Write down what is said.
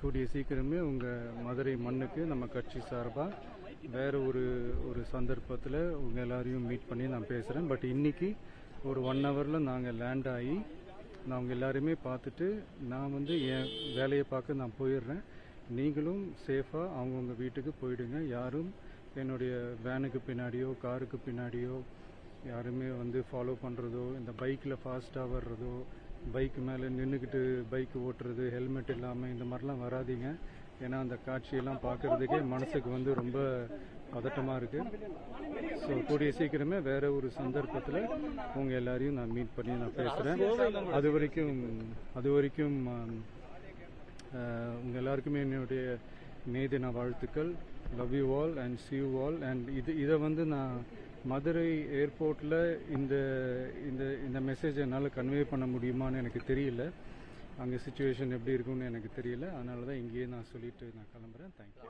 கூடிய சீக்கிரமே உங்கள் மதுரை மண்ணுக்கு நம்ம கட்சி சார்பாக வேறு ஒரு சந்தர்ப்பத்தில் உங்கள் எல்லாரையும் மீட் பண்ணி நான் பேசுகிறேன். பட் இன்றைக்கி ஒரு 1 ஹவரில் நாங்கள் லேண்ட் ஆகி நான் அவங்க எல்லாருமே பார்த்துட்டு நான் என் வேலையை பார்க்க நான் போயிடுறேன். நீங்களும் சேஃபாக அவங்கவுங்க வீட்டுக்கு போயிடுங்க. யாரும் என்னுடைய வேனுக்கு பின்னாடியோ காருக்கு பின்னாடியோ யாருமே ஃபாலோ பண்ணுறதோ, இந்த பைக்கில் ஃபாஸ்ட்டாக வர்றதோ, பைக்கு மேலே நின்றுக்கிட்டு பைக் ஓட்டுறது, ஹெல்மெட் இல்லாமல் இந்த மாதிரிலாம் வராதிங்க. ஏன்னா அந்த காட்சியெல்லாம் பார்க்குறதுக்கே மனசுக்கு ரொம்ப பதட்டமாக இருக்குது. ஸோ கூடிய சீக்கிரமே வேறு ஒரு சந்தர்ப்பத்தில் உங்கள் எல்லாரையும் நான் மீட் பண்ணி நான் பேசுகிறேன். அது வரைக்கும் உங்கள் எல்லாருக்குமே என்னுடைய மே தின வாழ்த்துக்கள். Love you all and see you all. And இதை நான் மதுரை ஏர்போர்ட்டில் இந்த மெசேஜ் என்னால் கன்வே பண்ண முடியுமான்னு எனக்கு தெரியல. அங்கே சுச்சுவேஷன் எப்படி இருக்குன்னு எனக்கு தெரியல. அதனால தான் இங்கேயே நான் சொல்லிட்டு நான் கிளம்புறேன். தேங்க்யூ.